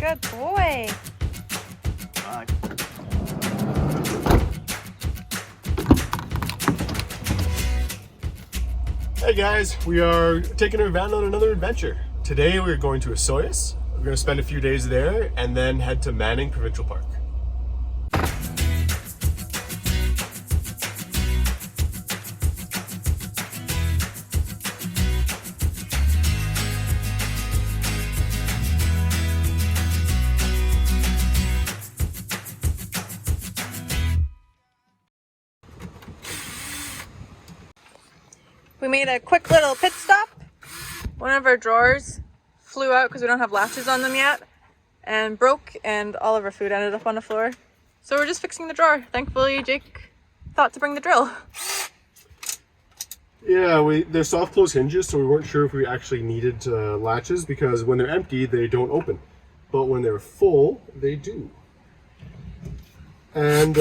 Good boy. Hey guys, we are taking our van on another adventure. Today we're going to Osoyoos. We're going to spend a few days there and then head to Manning Provincial Park. We made a quick little pit stop. One of our drawers flew out because we don't have latches on them yet and broke, and all of our food ended up on the floor. So we're just fixing the drawer. Thankfully, Jake thought to bring the drill. Yeah, they're soft close hinges, so we weren't sure if we actually needed latches because when they're empty, they don't open. But when they're full, they do. And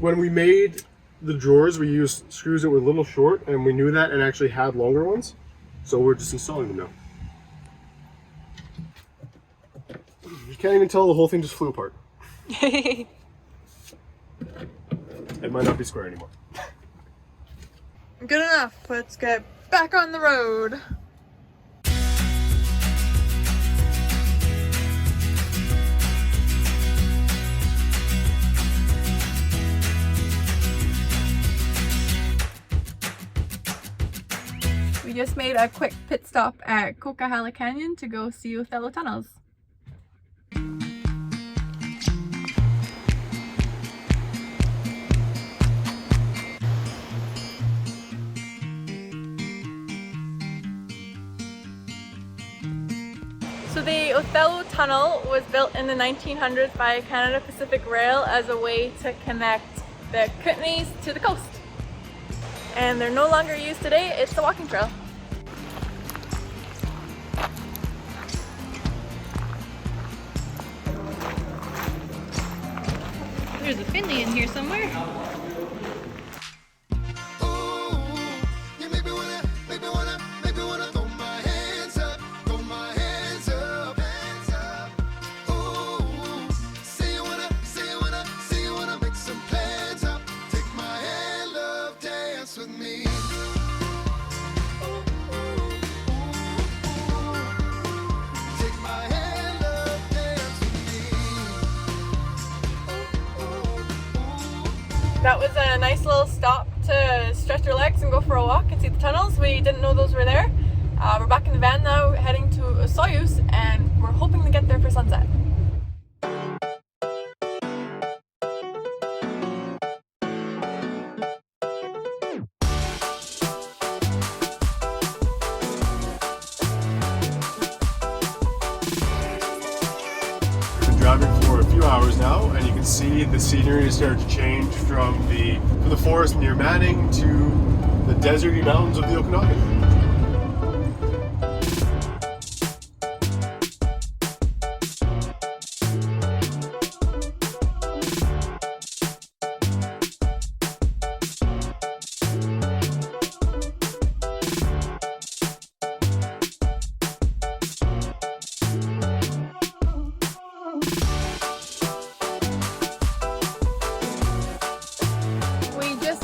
when we made the drawers, we used screws that were a little short, and we knew that and actually had longer ones. So we're just installing them now. You can't even tell the whole thing just flew apart. It might not be square anymore. Good enough. Let's get back on the road. We just made a quick pit stop at Coquihalla Canyon to go see Othello Tunnels. So the Othello Tunnel was built in the 1900s by Canada Pacific Rail as a way to connect the Kootenays to the coast. And they're no longer used today, it's a walking trail. There's a Finley in here somewhere. That was a nice little stop to stretch our legs and go for a walk and see the tunnels. We didn't know those were there. We're back in the van now, heading to Osoyoos, and we're hoping to get there for sunset. Driving for a few hours now, and you can see the scenery has started to change from the forest near Manning to the deserty mountains of the Okanagan.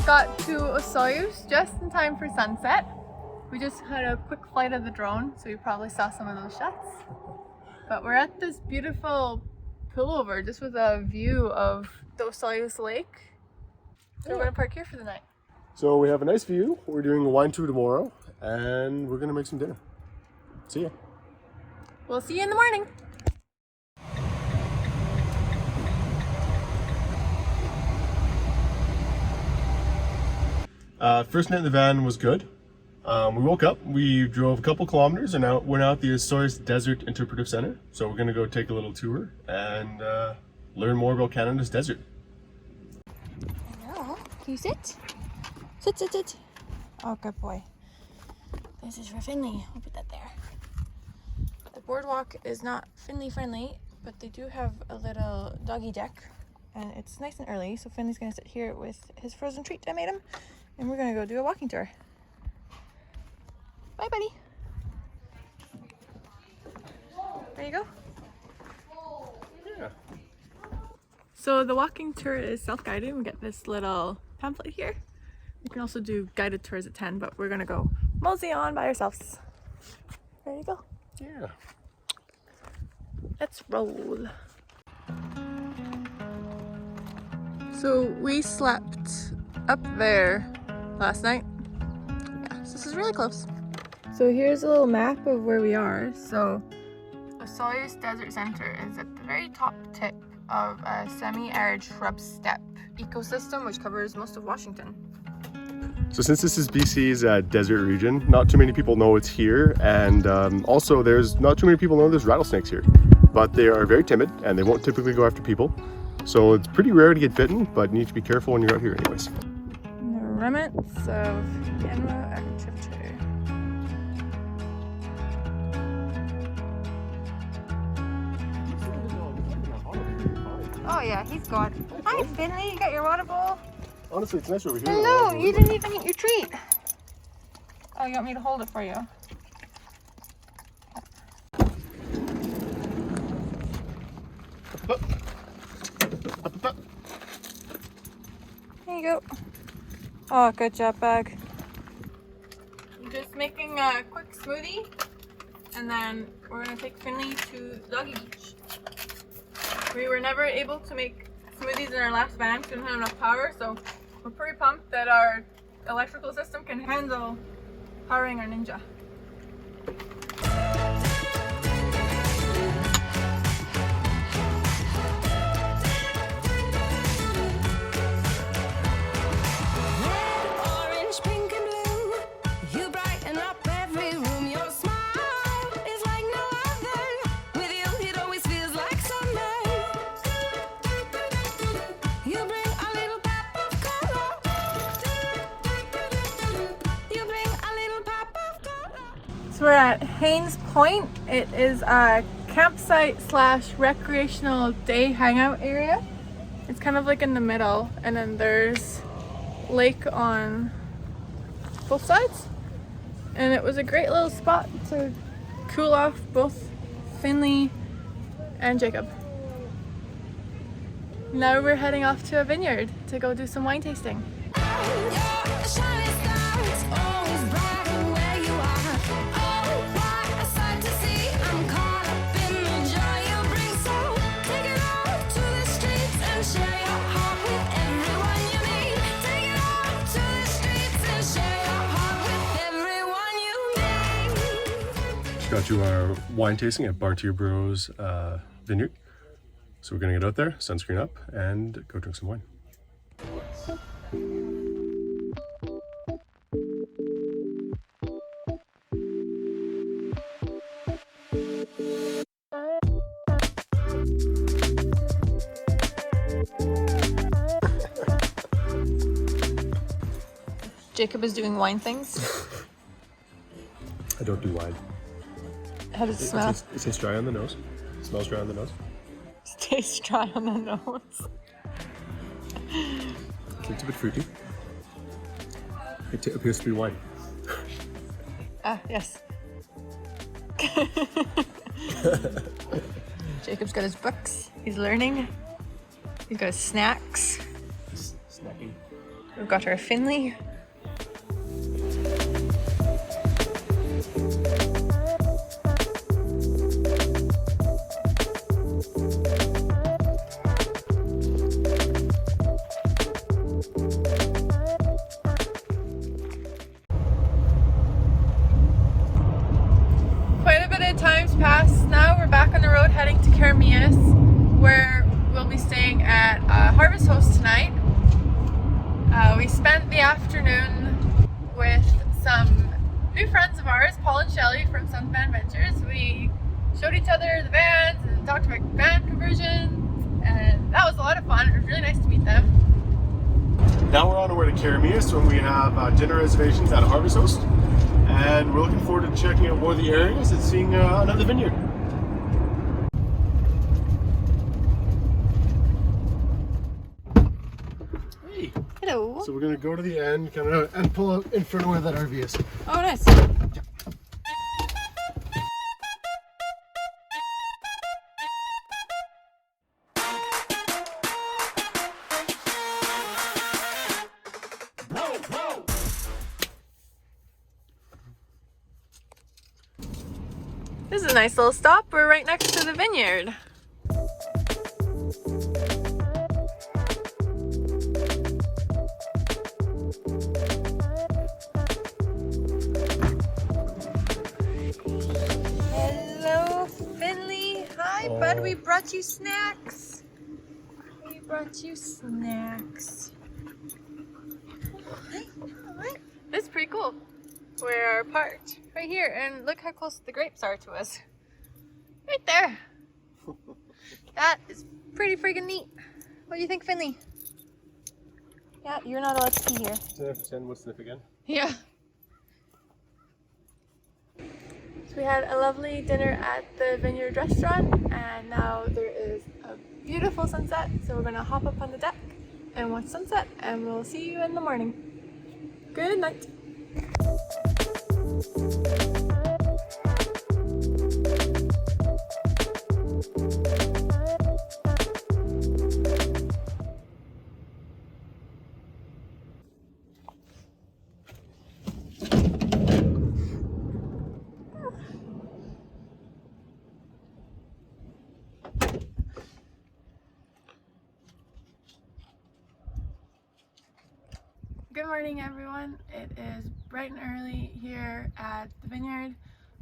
Got to Osoyoos just in time for sunset. We just had a quick flight of the drone, so you probably saw some of those shots. But we're at this beautiful pullover just with a view of the Osoyoos Lake. So we're gonna park here for the night. So we have a nice view. We're doing a wine tour tomorrow, and we're gonna make some dinner. See ya. We'll see you in the morning. First night in the van was good. We woke up, we drove a couple kilometers, and now we're now at the Osoyoos Desert Interpretive Center. So we're gonna go take a little tour and learn more about Canada's desert. Hello, can you sit? Sit, sit, sit. Oh, good boy. This is for Finley. We'll put that there. The boardwalk is not Finley friendly, but they do have a little doggy deck, and it's nice and early. So Finley's gonna sit here with his frozen treat I made him. And we're gonna go do a walking tour. Bye, buddy. There you go. Yeah. So the walking tour is self-guided. We get this little pamphlet here. You can also do guided tours at 10, but we're gonna go mosey on by ourselves. There you go. Yeah. Let's roll. So we slept up there last night. Yeah, so this is really close. So here's a little map of where we are. So Osoyoos Desert Center is at the very top tip of a semi-arid shrub steppe ecosystem which covers most of Washington. So since this is BC's desert region, not too many people know it's here, and also there's not too many people know there's rattlesnakes here. But they are very timid and they won't typically go after people. So it's pretty rare to get bitten, but you need to be careful when you're out here anyways. The remnants of Yanma activity. Oh yeah, he's gone. Hi Finley, you got your water bowl? Honestly, it's nice over here. Hello, you didn't even eat your treat. Oh, you want me to hold it for you? There you go. Oh, good job, bag. I'm just making a quick smoothie, and then we're gonna take Finley to Doggy Beach. We were never able to make smoothies in our last van because we didn't have enough power, so we're pretty pumped that our electrical system can handle powering our Ninja. We're at Haynes Point. It is a campsite / recreational day hangout area. It's kind of like in the middle, and then there's lake on both sides. And it was a great little spot to cool off both Finley and Jacob. Now we're heading off to a vineyard to go do some wine tasting. Got you our wine tasting at Barntier Bros Vineyard. So we're gonna get out there, sunscreen up, and go drink some wine. Jacob is doing wine things. I don't do wine. How does it smell? It tastes dry on the nose. It smells dry on the nose. It tastes dry on the nose. It's a bit fruity. It appears to be wine. Ah, yes. Jacob's got his books. He's learning. He's got his snacks. Snacking. We've got our Finley. Time's passed. Now we're back on the road heading to Keremeos, where we'll be staying at Harvest Host tonight. We spent the afternoon with some new friends of ours, Paul and Shelley from Sun Van Ventures. We showed each other the vans and talked about van conversion, and that was a lot of fun. It was really nice to meet them. Now we're on our way to Keremeos, when we have dinner reservations at Harvest Host. And we're looking forward to checking out more of the areas and seeing another vineyard. Hey. Hello. So we're going to go to the end and pull out in front of where that RV is. Oh, nice. This is a nice little stop. We're right next to the vineyard. Hello, Finley. Hi, bud. We brought you snacks. We brought you snacks. Hi. Hi. This is pretty cool. We're parked right here, and look how close the grapes are to us. Right there. That is pretty freaking neat. What do you think, Finley? Yeah, you're not allowed to pee here. Sniff, we'll sniff again. Yeah. So we had a lovely dinner at the Vineyard restaurant, and now there is a beautiful sunset. So we're gonna hop up on the deck and watch sunset, and we'll see you in the morning. Good night. Good morning, everyone. It is bright and early here at the vineyard.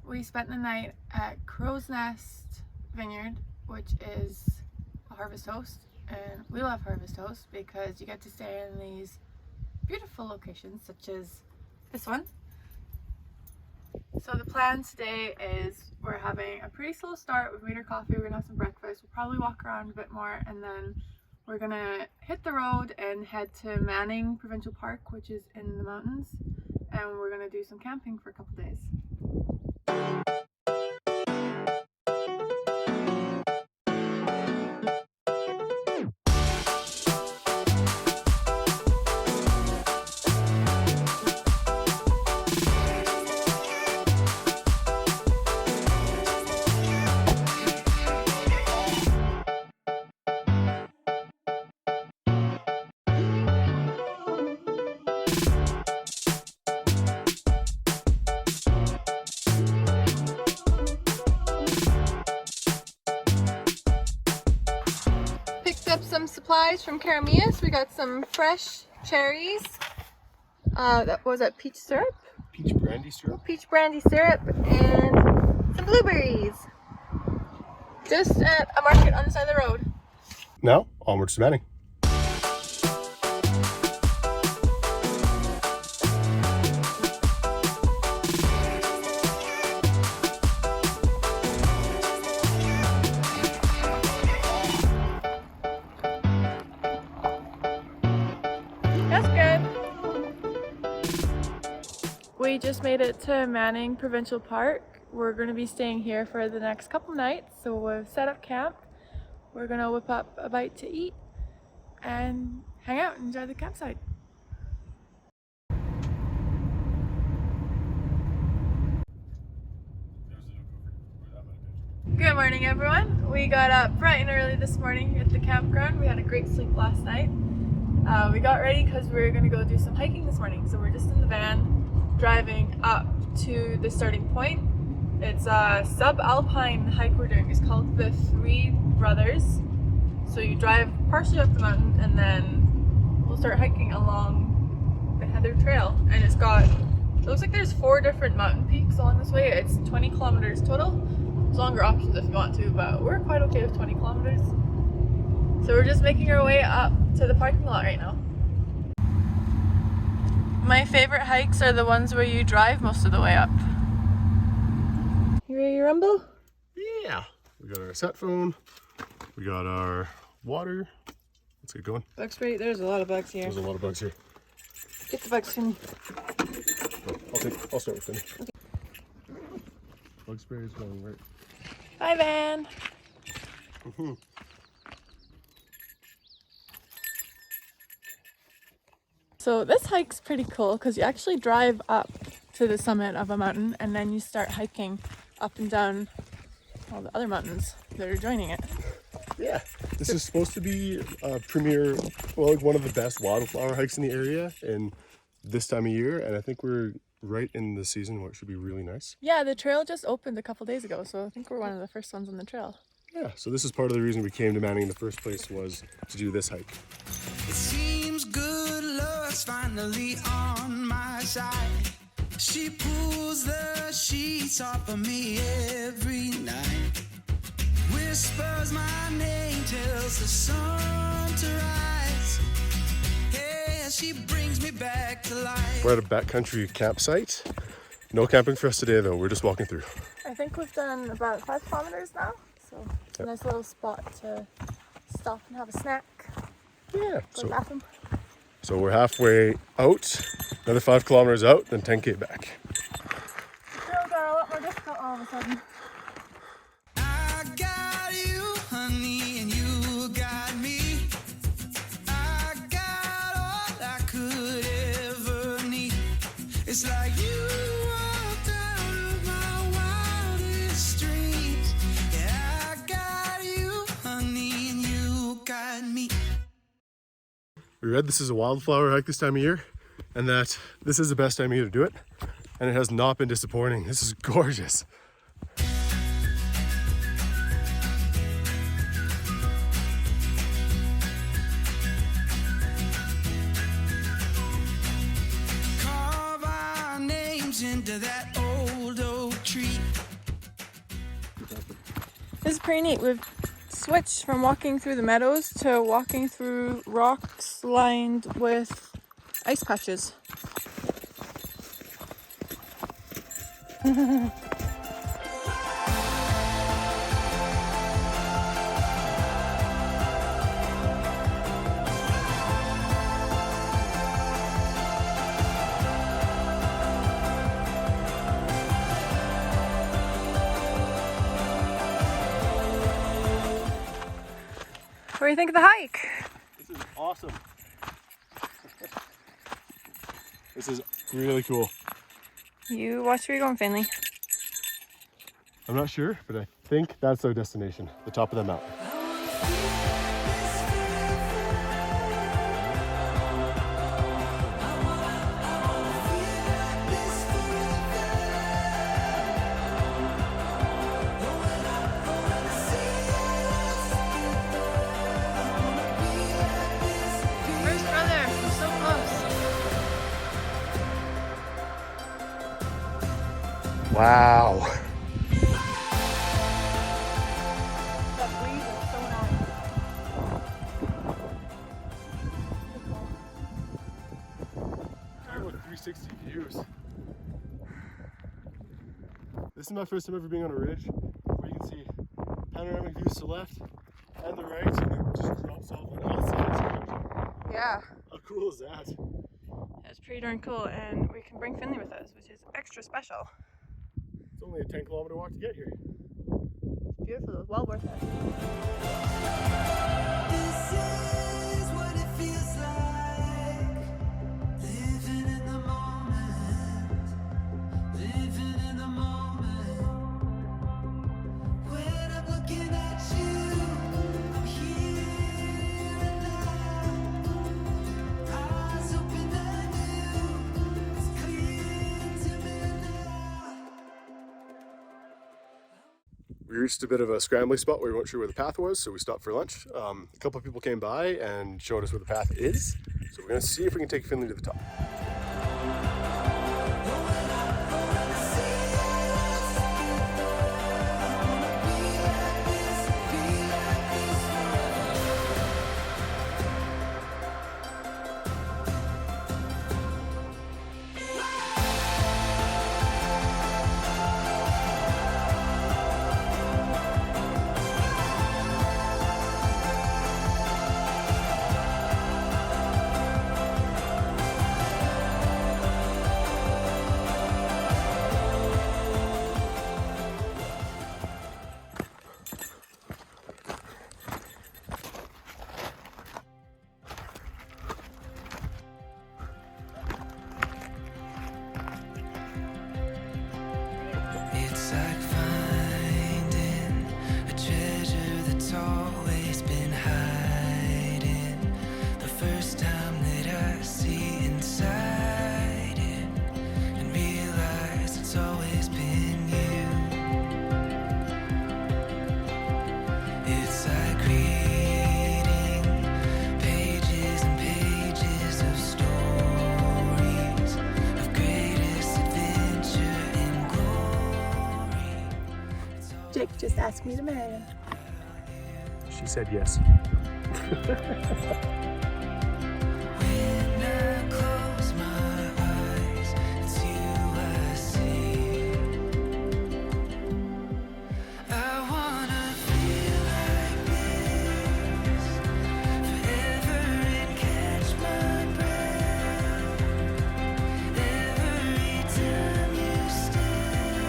We spent the night at Crow's Nest Vineyard, which is a harvest host, and we love harvest host because you get to stay in these beautiful locations such as this one. So the plan today is we're having a pretty slow start. We've made our coffee, we're gonna have some breakfast, we'll probably walk around a bit more, and then we're gonna hit the road and head to Manning Provincial Park, which is in the mountains, and we're gonna do some camping for a couple days. Up some supplies from Keremeos. We got some fresh cherries. That was that peach syrup? Peach brandy syrup. Peach brandy syrup and some blueberries. Just at a market on the side of the road. Now, onwards to Manning. That's good. We just made it to Manning Provincial Park. We're going to be staying here for the next couple nights, so we've set up camp. We're going to whip up a bite to eat and hang out and enjoy the campsite. Good morning, everyone. We got up bright and early this morning at the campground. We had a great sleep last night. We got ready because we were going to go do some hiking this morning. So we're just in the van driving up to the starting point. It's a sub-alpine hike we're doing. It's called the Three Brothers. So you drive partially up the mountain and then we'll start hiking along the Heather Trail. And it looks like there's 4 different mountain peaks along this way. It's 20 kilometers total. There's longer options if you want to, but we're quite okay with 20 kilometers. So we're just making our way up to the parking lot right now. My favorite hikes are the ones where you drive most of the way up. You ready to rumble? Yeah. We got our set phone. We got our water. Let's get going. Bug spray. There's a lot of bugs here. There's a lot of bugs here. Get the bugs, Finny. I'll start with Finny. Okay. Bug spray is going right. Bye, van. So this hike's pretty cool because you actually drive up to the summit of a mountain and then you start hiking up and down all the other mountains that are joining it. Yeah, this is supposed to be a premier, well, like one of the best wildflower hikes in the area in this time of year, and I think we're right in the season where it should be really nice. Yeah, the trail just opened a couple days ago, so I think we're one of the first ones on the trail. Yeah, so this is part of the reason we came to Manning in the first place, was to do this hike. It seems good luck's finally on my side. She pulls the sheets off of me every night. Whispers my name, tells the sun to rise. Yeah, she brings me back to life. We're at a backcountry campsite. No camping for us today though, we're just walking through. I think we've done about 5 kilometers now, so it's a nice little spot to stop and have a snack. Yeah, Go to the bathroom. so we're halfway out, another 5 kilometers out, then 10K back. Trail got a lot more difficult all of a sudden. I got you, honey, and you got me. I got all I could ever need. It's like you walked out of my wildest dreams. Yeah, I got you, honey, and you got me. We read this is a wildflower hike this time of year, and that this is the best time of year to do it, and it has not been disappointing. This is gorgeous. Carve our names into that old oak tree. This is pretty neat. We've switched from walking through the meadows to walking through rocks lined with ice patches. What do you think of the hike? This is awesome. This is really cool. You watch where you're going, Finley. I'm not sure, but I think that's our destination, the top of the mountain. Where's brother? We're so close. Wow. That breeze is so nice. Talk about 360 views. This is my first time ever being on a ridge where you can see panoramic views to the left and the right, and it just drops off on all sides. Yeah, How cool is that? that's pretty darn cool, and we can bring Finley with us, which is extra special. It's only a 10-kilometer walk to get here. It's beautiful, it was well worth it. This is what it feels like, living in the moment, living in the moment. When I'm looking at you, I'm here and now. Eyes open anew, it's clear to me now. We reached a bit of a scrambling spot where we weren't sure where the path was, so we stopped for lunch. A couple of people came by and showed us where the path is, so we're going to see if we can take Finley to the top. Jake just asked me to marry him. She said yes. When I close my eyes, it's you I see. I wanna feel like this forever and catch my breath. Every time you step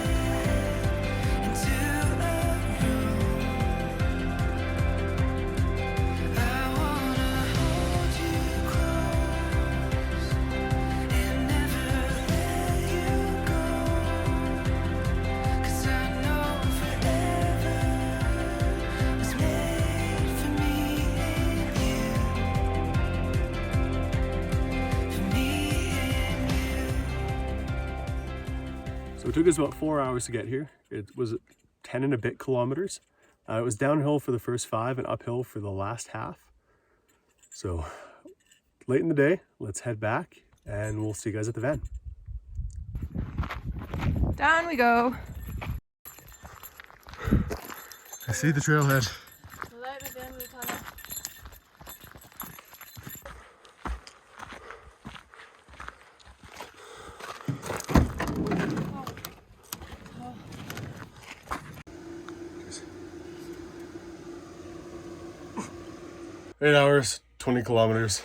into a room, I wanna hold you close and never let you go. 'Cause I know forever was made for me and you. For me and you. So it took us about 4 hours to get here. It was 10 and a bit kilometers. It was downhill for the first 5 and uphill for the last half. So late in the day, let's head back and we'll see you guys at the van. Down we go. I see the trailhead. Eight hours, 20 kilometers.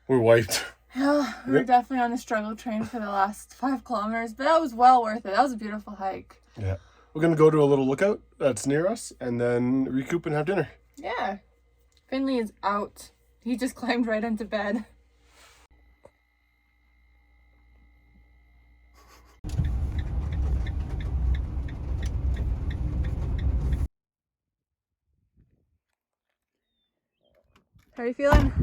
We're wiped. Yeah, we were definitely on the struggle train for the last 5 kilometers, but that was well worth it. That was a beautiful hike. Yeah. We're gonna go to a little lookout that's near us and then recoup and have dinner. Yeah. Finley is out. He just climbed right into bed. How are you feeling?